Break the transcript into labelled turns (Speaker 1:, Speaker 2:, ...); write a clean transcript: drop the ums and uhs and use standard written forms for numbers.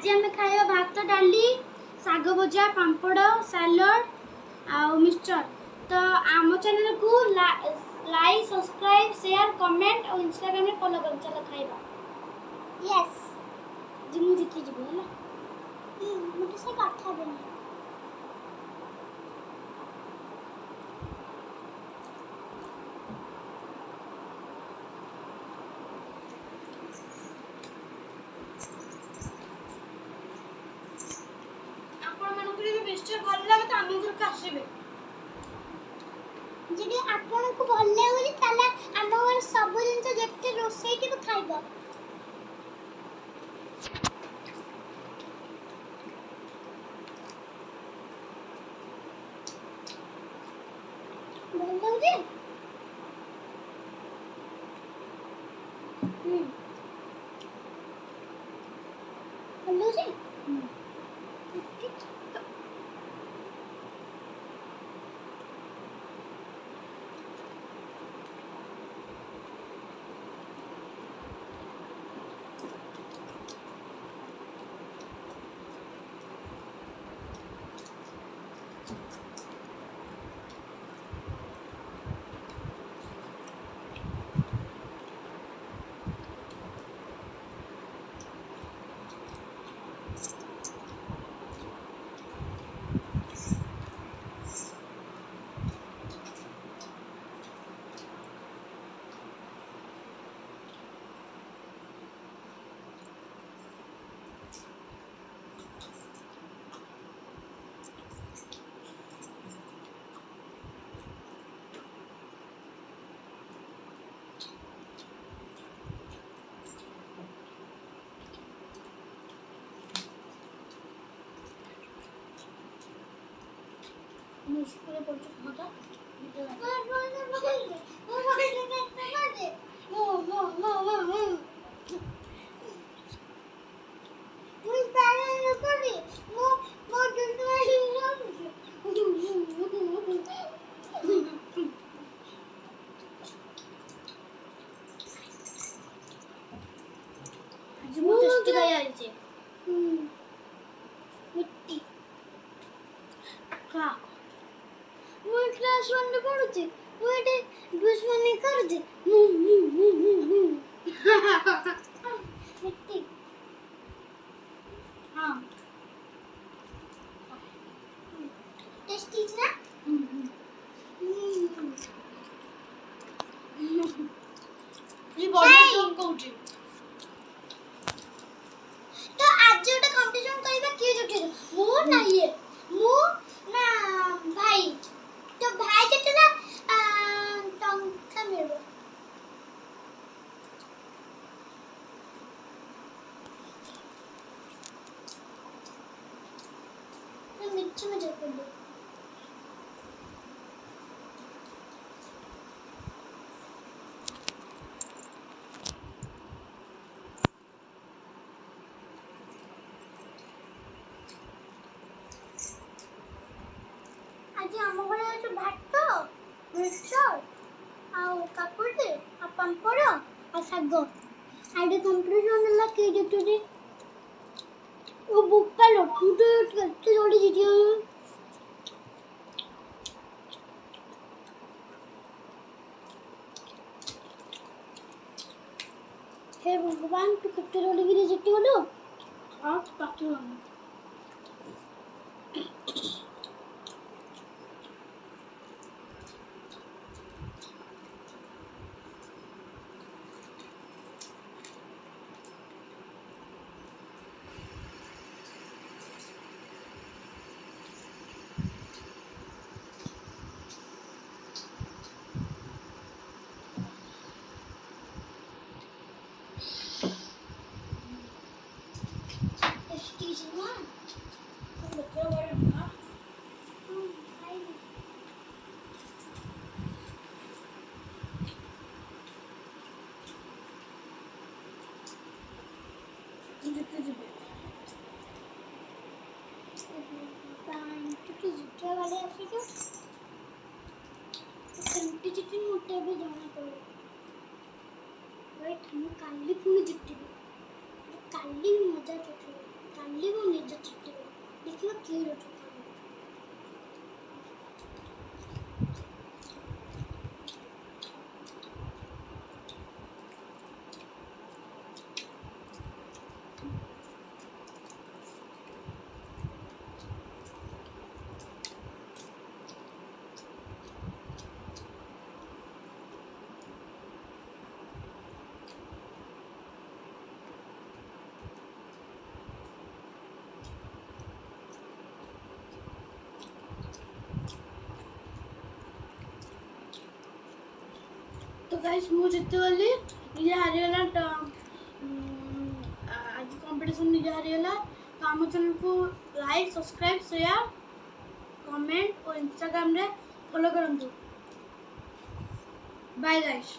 Speaker 1: आज आम खाଇବା भात डाली साग भजा पांपड़ सैलड आ मिक्सचर। तो आम चैनल को लाइक सब्सक्राइब शेयर कमेंट और इंस्टाग्राम में फॉलो कर। चलो खाଇବା। यस जी मुझे जीती जीव है मुझे से काठा देना। मिक्सचर भल लगे तो आम घर को आसबे जी आपन को भल लगे ताले आम घर सब जिन जेते रोसई के खाइबो। भल लगे भल लगे स्कूल पढ़छ भाता आज मो टेस्टी खाया आइছে मिट्टी का वो क्लास 1 में पढ़ुचे वो एटे दुश्मनी करजे मिट्टी हां टेस्टी ना ये बॉडी जोन कोउची तो आज जोटा कंपटीशन करबा के जोटे मो ना ये मो ना भाई तो भाई केतला टंका मिलबो मैं मिर्ची में जप दो आज हम घरे जो भात मिक्सचर आउ काकुड़ी आ पांपड़ आ साग आइडे कंपटीशन ला के जोटे ओ बुक्का लो टूटे कत्ते जोड़ी जीती हे भगवान तू कत्ते जोड़ी गिरी जीती बोलो आ पाटू वाले आफिको कंटी चिटिन मोटे भी जाना पड़े वेट हम काली पुनी जितबे काली मजा चोटे काली देखियो क्लियर हो। तो गाइस मु जिते गली निजे हारीगला आज कंपटीशन निजे हारीगला। तो आम चैनल को लाइक सब्सक्राइब शेयर कमेंट और इंस्टाग्राम रे फॉलो करंतु। Bye guys.